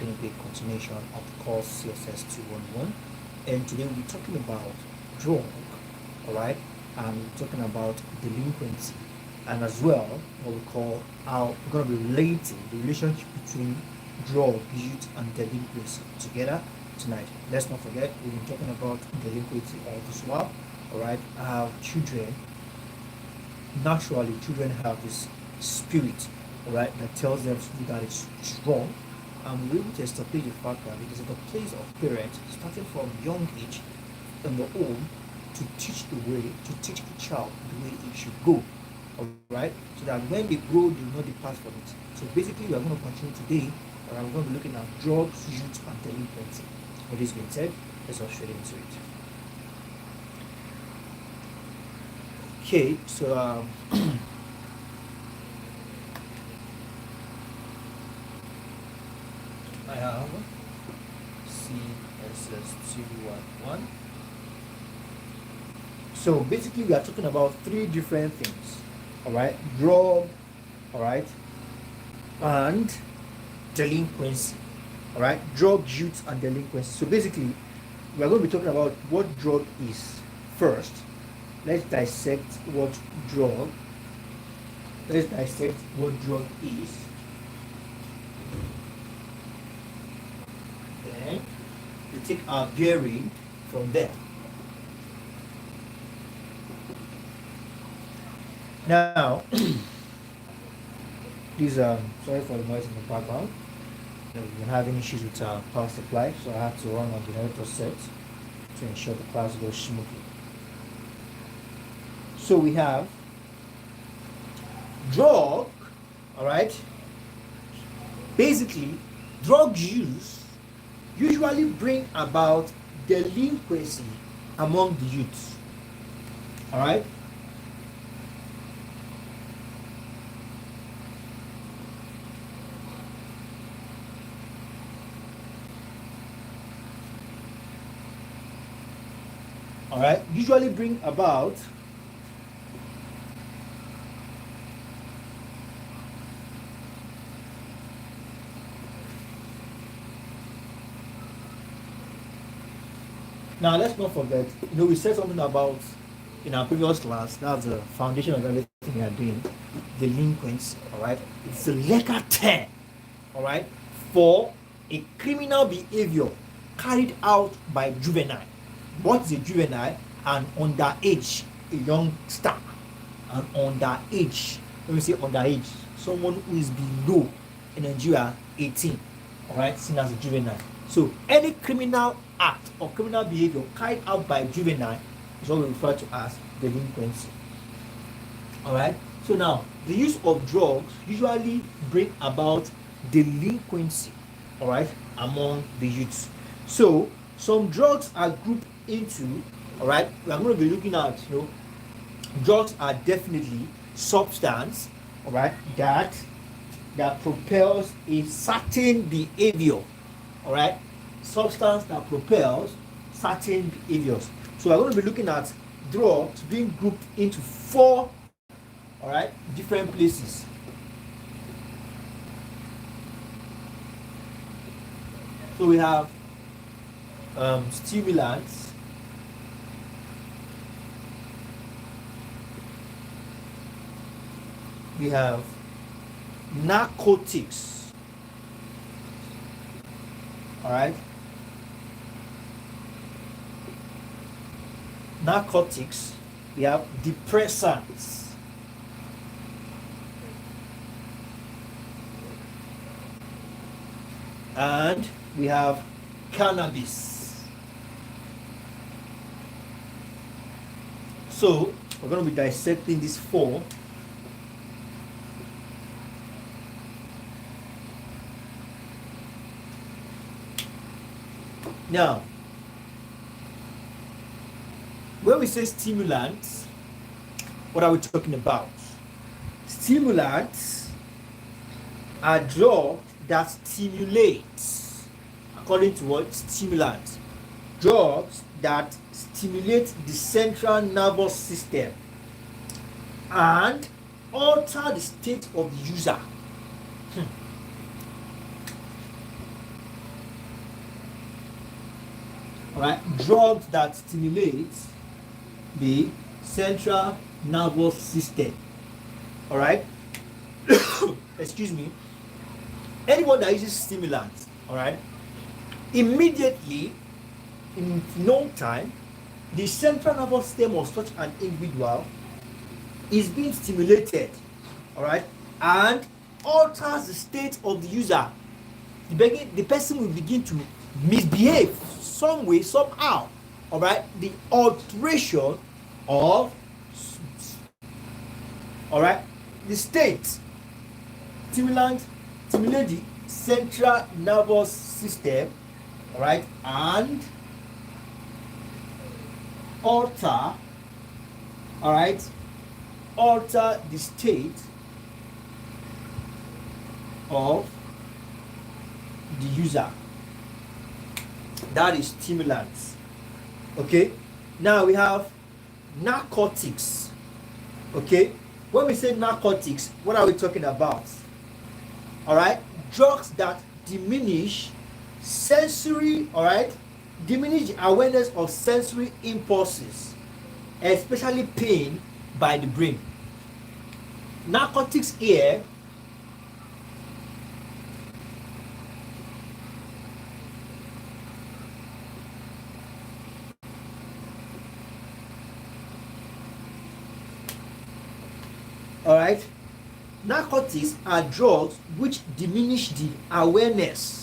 going to be a continuation of the course CSS211, and today we'll be talking about drug, all right, and we're talking about delinquency, and as well what we call how we're going to be relating the relationship between drug use and delinquency together tonight. Let's not forget we've been talking about delinquency all this while, all right. Children, naturally children have this spirit, all right, that tells them that it's wrong, and we're able to establish the fact that it is at the place of parents starting from young age in the home to teach the child the way it should go, all right, so that when they grow they will not depart from it. So basically we are going to continue today, and we're going to be looking at drugs, youth, and delinquency. With this being said, let's go straight into it. Okay, so I have CSS211. So basically we are talking about three different things, all right, drug, all right, and delinquency, all right, drug use and delinquency. So basically we are going to be talking about what drug is first. Let's dissect what drug is. Then we take our bearing from there. Now, please, sorry for the noise in the background. We've been having issues with our power supply, so I have to run on generator set to ensure the class goes smoothly. So we have drug, all right. Basically, drug use usually bring about delinquency among the youth, all right. All right, usually bring about now. Let's not forget, we said something about in our previous class, that's the foundation of everything we are doing, delinquency, all right. It's a legal term, all right, for a criminal behavior carried out by juvenile. What is a juvenile? An underage, a youngster, an underage. Let me say underage, someone who is below in Nigeria 18, all right, seen as a juvenile. So any criminal act or criminal behavior carried out by juvenile is what we refer to as delinquency, all right. So now the use of drugs usually bring about delinquency, all right, among the youths. So some drugs are grouped into, all right, we are going to be looking at, drugs are definitely substance, all right, that propels a certain behavior, all right, substance that propels certain behaviors. So we're going to be looking at drugs being grouped into four, all right, different places. So we have stimulants, we have narcotics, all right, narcotics, we have depressants, and we have cannabis. So we're going to be dissecting these four. Now, when we say stimulants, what are we talking about? Stimulants are drugs that stimulate, according to what? Stimulants. Drugs that stimulate the central nervous system and alter the state of the user. All right, drugs that stimulate the central nervous system. All right, excuse me. Anyone that uses stimulants, all right, immediately in no time, the central nervous system of such an individual is being stimulated, all right, and alters the state of the user. The person will begin to misbehave some way, somehow, all right. The alteration of, all right, the state stimulate the central nervous system, all right, and alter, all right, alter the state of the user. That is stimulants. Okay, now we have narcotics. Okay, when we say narcotics, what are we talking about? All right, drugs that diminish sensory, all right, diminish the awareness of sensory impulses, especially pain, by the brain. Narcotics here all right, narcotics are drugs which diminish the awareness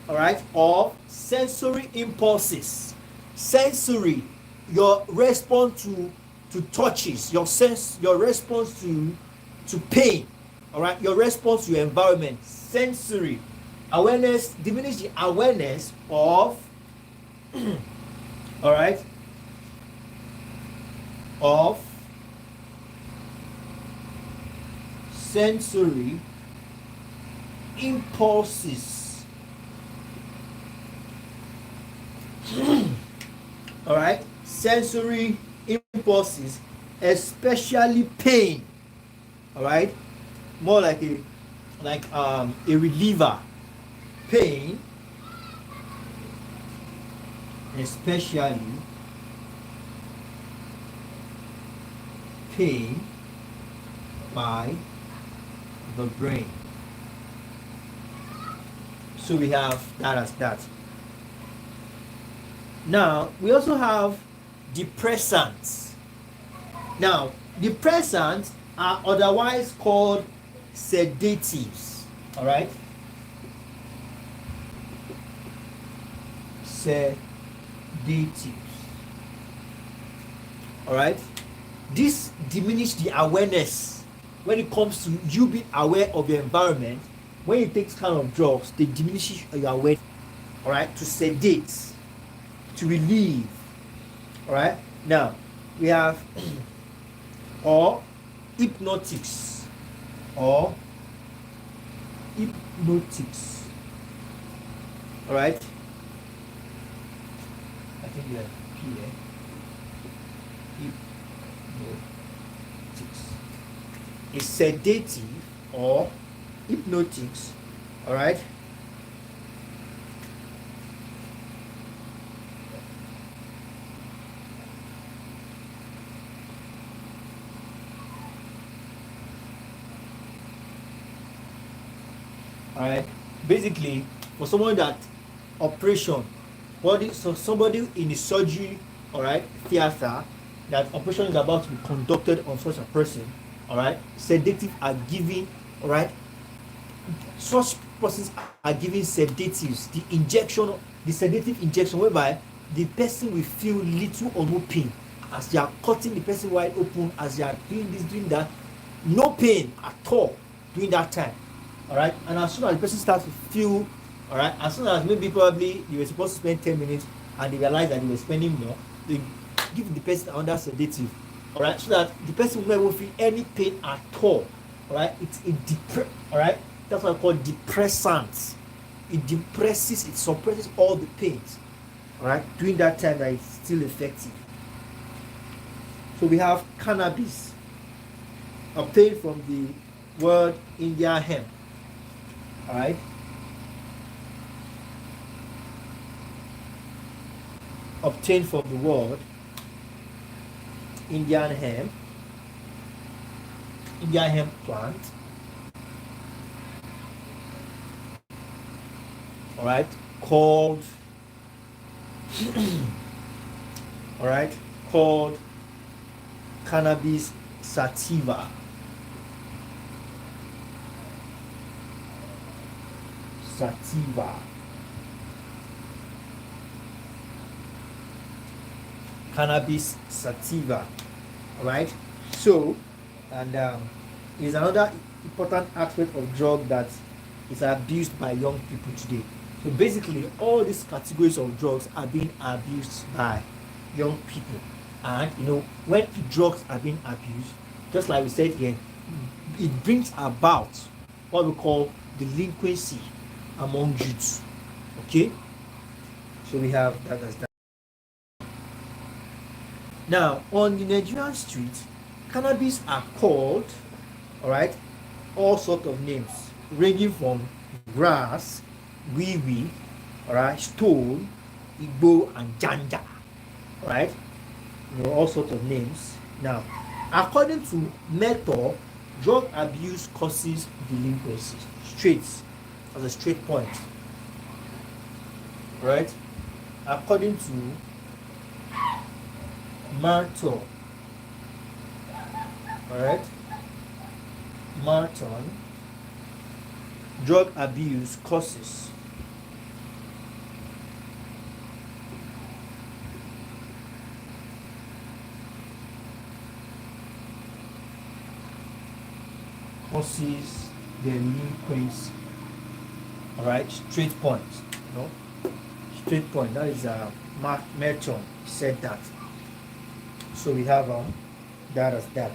all right, of sensory impulses. Sensory, your response to touches, your response to pain, all right, your response to your environment. Sensory awareness, diminish the awareness of all right, of sensory impulses. All right, sensory impulses, especially pain. All right, more like a reliever. Pain, especially pain by the brain. So we have that as that. Now we also have depressants. Now depressants are otherwise called sedatives. All right, sedatives. All right, this diminish the awareness when it comes to you being aware of your environment. When you take this kind of drugs, they diminish your awareness. All right, to sedate, to relieve. All right, now we have or hypnotics, all right, I think we have here hypnotics is sedative or hypnotics. All right, basically for someone that operation, so somebody in the surgery, all right, theater, that operation is about to be conducted on such a person, all right, sedative are given, all right, such persons are given sedatives, the sedative injection, whereby the person will feel little or no pain as they are cutting the person wide open, as they are doing this, doing that, no pain at all during that time. All right, and as soon as the person starts to feel, all right, as soon as maybe probably you were supposed to spend 10 minutes and they realize that they were spending more, they give the person another sedative, all right, so that the person will never feel any pain at all. All right, it's a all right, that's what I call depressants. It depresses, it suppresses all the pains, all right, during that time that it's still effective. So we have cannabis, obtained from the word India hemp. All right. Obtained from the word Indian hemp plant. All right, called all right, called cannabis sativa. Cannabis sativa. All right. So, and is another important aspect of drug that is abused by young people today. So basically, all these categories of drugs are being abused by young people, and when drugs are being abused, just like we said here, it brings about what we call delinquency among youths. Okay, so we have that as that. Now, on the Nigerian street, cannabis are called, all right, all sorts of names, ranging from grass, wee, all right, stone, igbo, and janja, all right, all sorts of names. Now, according to Mentor, drug abuse causes delinquency, straight, as a straight point, right? According to Marton, alright, Marton, drug abuse causes delinquency. Alright, straight point, straight point. That is Merton said that. So we have that as that.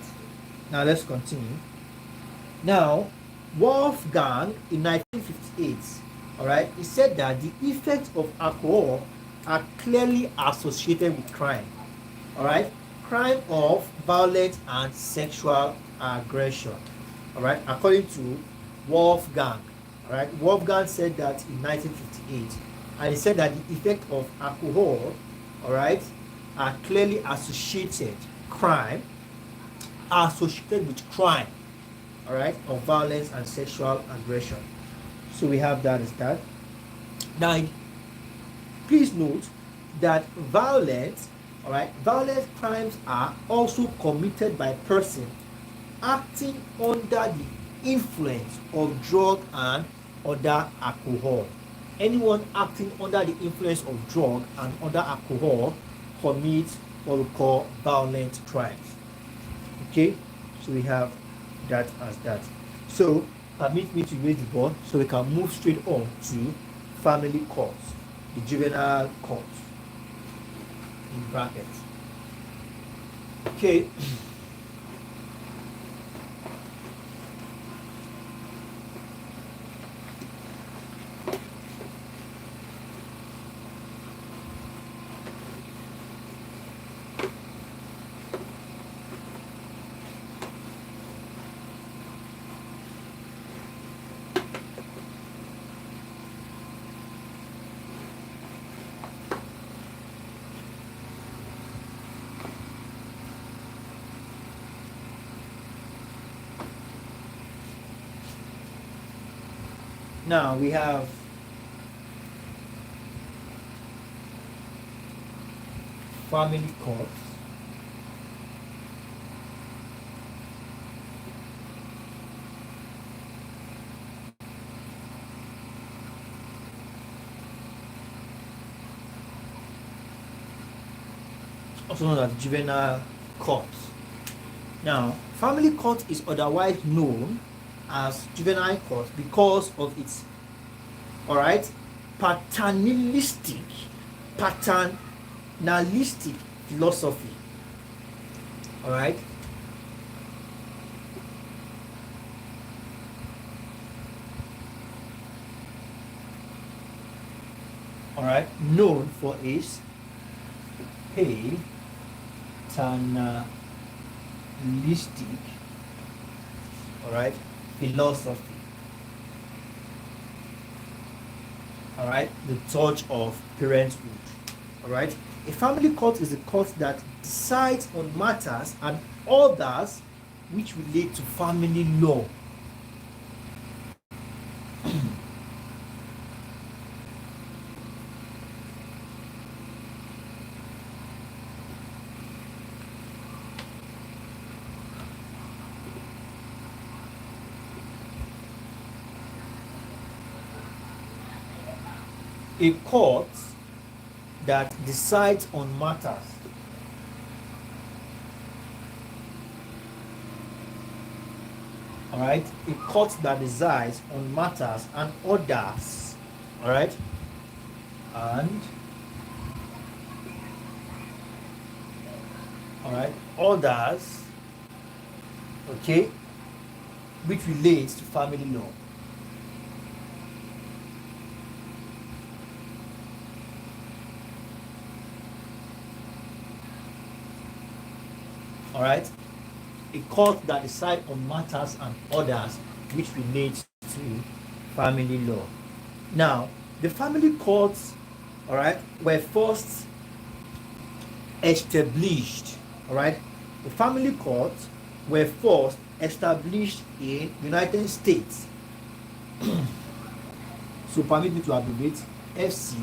Now let's continue. Now, Wolfgang in 1958, all right, he said that the effects of alcohol are clearly associated with crime. All right, crime of violence and sexual aggression. All right, according to Wolfgang. All right, Wolfgang said that in 1958, and he said that the effect of alcohol, all right, are clearly associated with crime, all right, of violence and sexual aggression. So we have that as that. Now, please note that violent crimes are also committed by persons acting under the influence of drug and other alcohol. Anyone acting under the influence of drug and other alcohol commits what we call violent crimes. Okay, so we have that as that. So permit me to raise the board so we can move straight on to family courts, the juvenile court in brackets. Okay. Now we have family courts. Also known as juvenile courts. Now, family court is otherwise known as juvenile court because of its paternalistic philosophy. All right, known for its paternalistic holistic, all right, philosophy. All right, the touch of parenthood. All right, a family court is a court that decides on matters and others which relate to family law. A court that decides on matters all right, a court that decides on matters and others, all right, and all right, others, okay, which relates to family law. All right, a court that decides on matters and others which relates to family law. Now, the family courts, all right, were first established. All right, the family courts were first established in United States. So permit me to abbreviate. FC,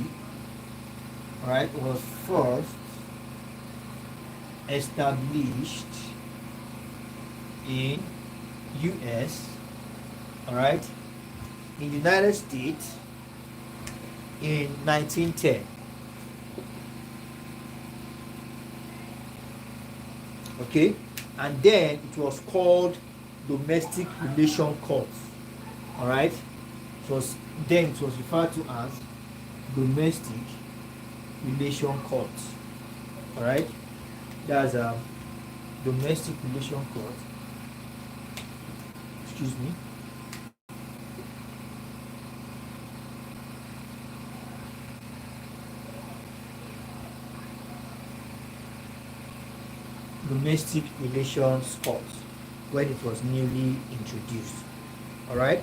all right, was first established in US, all right, in the United States in 1910. Okay, and then it was called domestic relation court. All right, it was referred to as domestic relation court. All right, that's a domestic relation court. Excuse me. Domestic relations court when it was newly introduced. All right.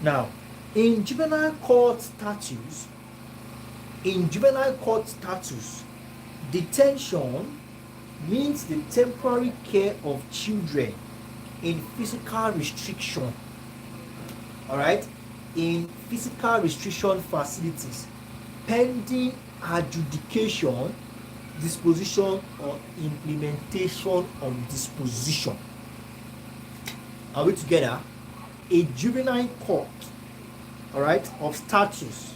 Now, in juvenile court statutes, detention means the temporary care of children in physical restriction. All right, in physical restriction facilities pending adjudication, disposition, or implementation of disposition. Are we together? A juvenile court, all right, of statutes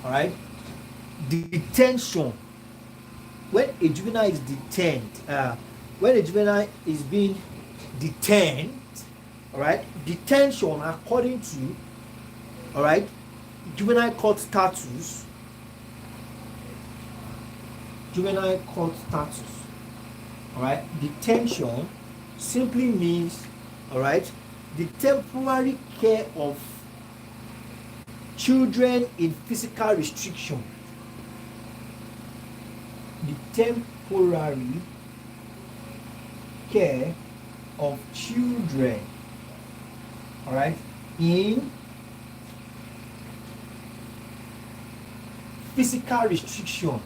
all right, detention, when a juvenile is detained, when a juvenile is being detained, all right, detention according to, all right, juvenile court status, all right, detention simply means, all right, the temporary care of children in physical restriction. The temporary care of children, all right, in physical restriction.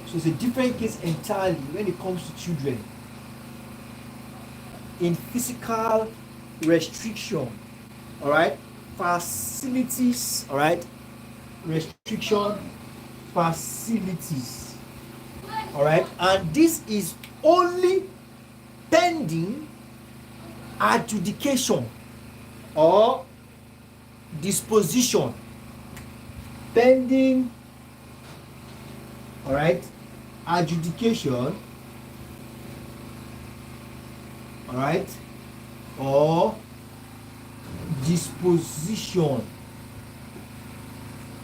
So it's a different case entirely when it comes to children in physical restriction, all right, facilities, all right, restriction facilities, all right, and this is only pending adjudication or disposition, pending, all right, adjudication, all right, or disposition,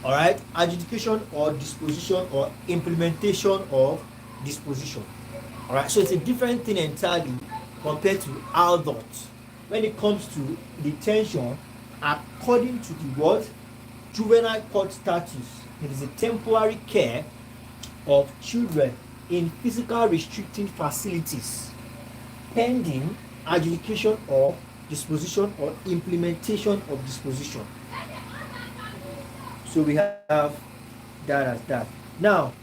all right, adjudication or disposition or implementation of disposition, all right. So it's a different thing entirely compared to adults. When it comes to detention, according to the word juvenile court status. It is a temporary care of children in physical restricting facilities pending adjudication or disposition or implementation of disposition. So we have that as that. Now,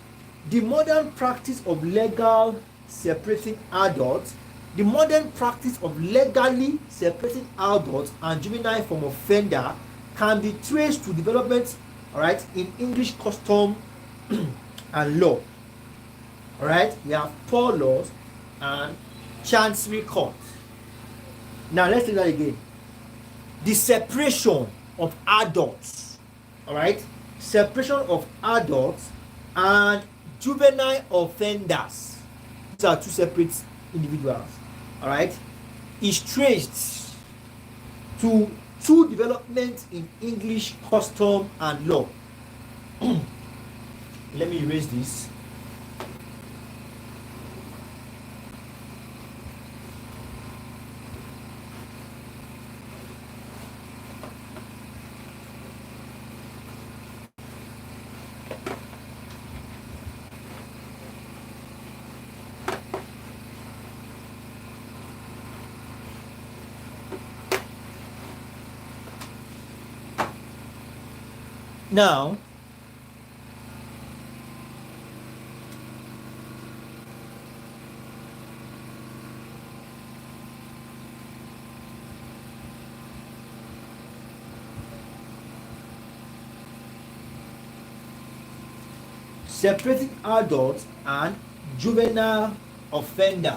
the modern practice of legal separating adults, the modern practice of legally separating adults and juvenile from offender can be traced to developments, all right, in English custom and law. All right, we have poor laws and chancery courts. Now let's do that again. The separation of adults, all right, separation of adults and juvenile offenders. These are two separate individuals, all right, is traced to two developments in English custom and law. Let me erase this. Now, separating adults and juvenile offenders.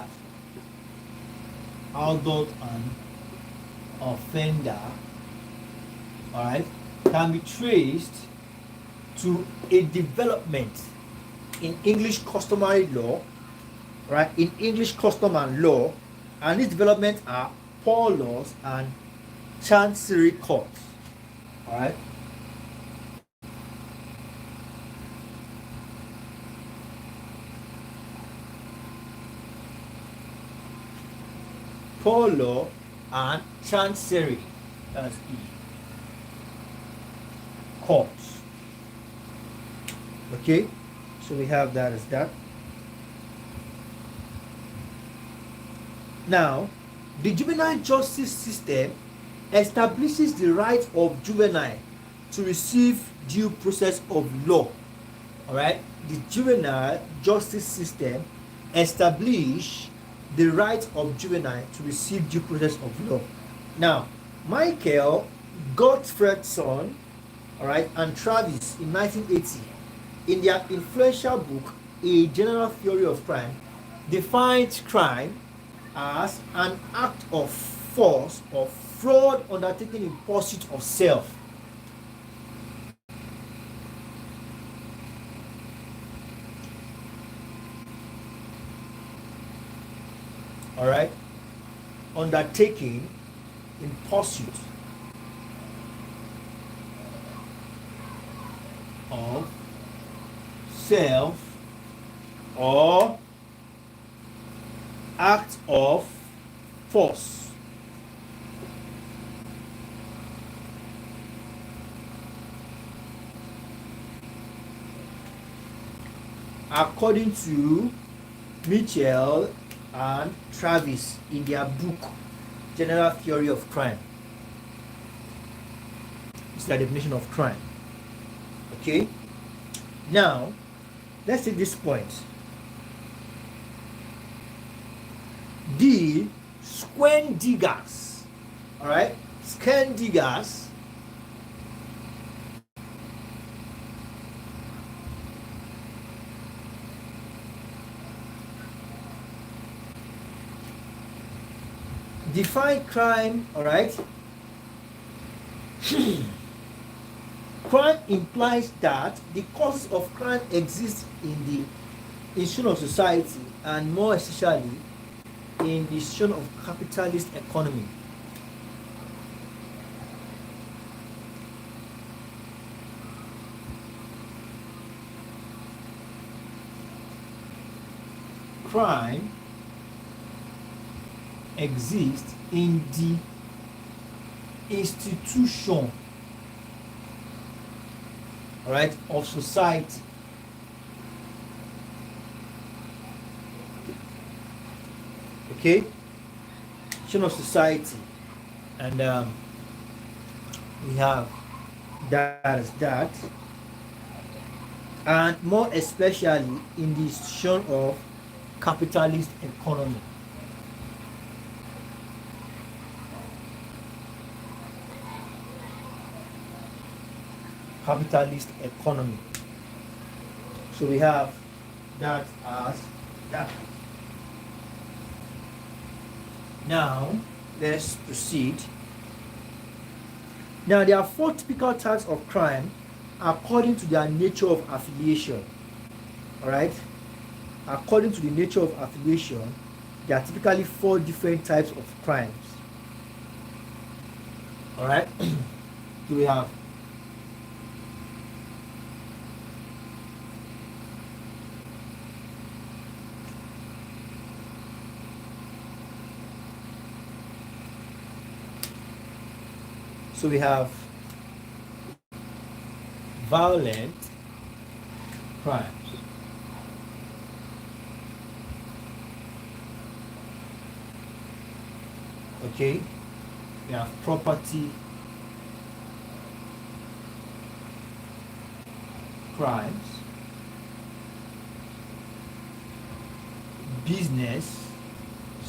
Adult and offender, all right, can be traced to a development in English customary law, right? In English custom and law, and these developments are poor laws and chancery courts, all right? Poor law and chancery, that's E. Courts. Okay, so we have that as that. Now, the juvenile justice system establishes the right of juvenile to receive due process of law. All right, the juvenile justice system establish the right of juvenile to receive due process of law. Now, Michael Gottfredson, all right, and Travis in 1980, in their influential book, A General Theory of Crime, defined crime as an act of force or fraud undertaken in pursuit of self. All right, undertaken in pursuit of self or act of force. According to Mitchell and Travis in their book General Theory of Crime. It's the definition of crime. Okay, now let's take this point. The Squendiggers, all right, Squendiggers define crime, all right. Crime implies that the causes of crime exist in the institution of society, and more especially in the institution of capitalist economy. Crime exists in the institution, all right, of society. Okay, institution of society, and we have that as that, and more especially in the institution of capitalist economy. Capitalist economy. So we have that as that. Now let's proceed. Now there are 4 typical types of crime according to their nature of affiliation. All right, according to the nature of affiliation, there are typically 4 different types of crimes. All right, so we have violent crimes. Okay, we have property crimes, business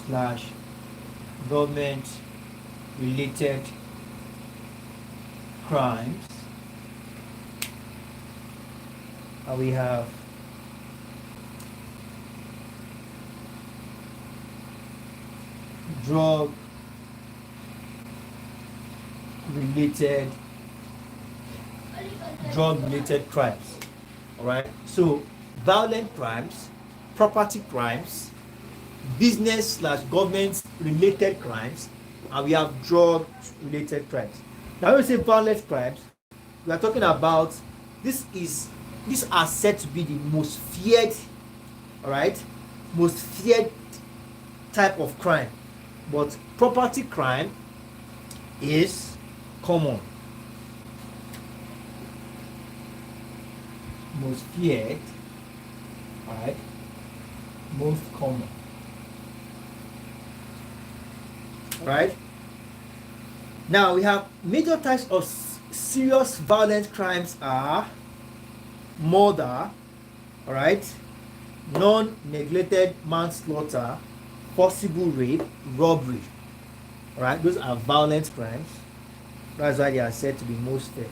/ government related crimes, and we have drug related crimes. All right, so violent crimes, property crimes, business / government related crimes, and we have drug related crimes. Now when we say violent crimes, we are talking about these are said to be the most feared, all right, most feared type of crime. But property crime is common, most feared, all right, most common, all right. Now we have major types of serious violent crimes are murder, all right, non-neglected manslaughter, forcible rape, robbery. All right, those are violent crimes. That's why they are said to be most feared.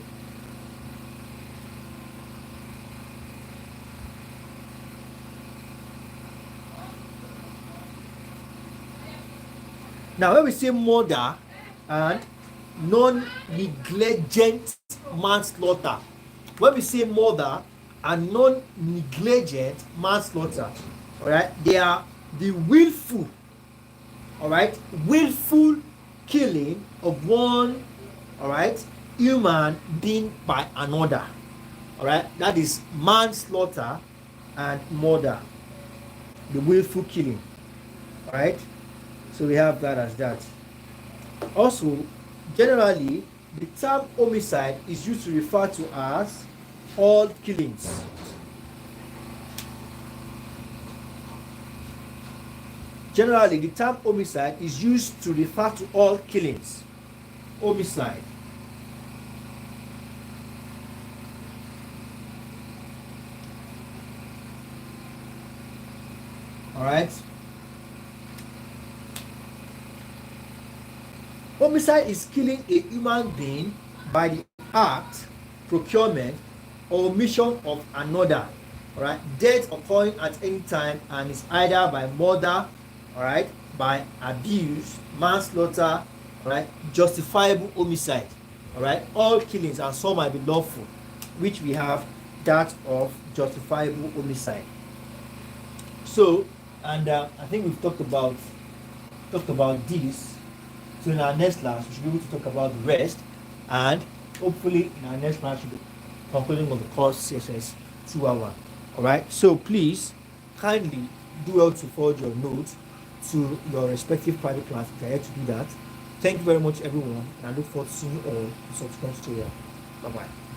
Now when we say murder and non-negligent manslaughter, when we say murder and non-negligent manslaughter, all right, they are the willful, all right, willful killing of one, all right, human being by another. All right, that is manslaughter and murder, the willful killing. All right, so we have that as that. Also, generally, the term homicide is used to refer to as all killings. Generally, the term homicide is used to refer to all killings. Homicide. All right. Homicide is killing a human being by the act, procurement, or omission of another. All right. Death occurring at any time and is either by murder, all right, by abuse, manslaughter, all right, justifiable homicide. All right. All killings, and some might be lawful, which we have that of justifiable homicide. So, and I think we've talked about this. So in our next class, we should be able to talk about the rest, and hopefully in our next class, we'll be concluding on the course CSS211. All right. So please, kindly do well to forward your notes to your respective private class if you're here to do that, Thank you very much, everyone, and I look forward to seeing you all in subsequent tutorial. Bye bye.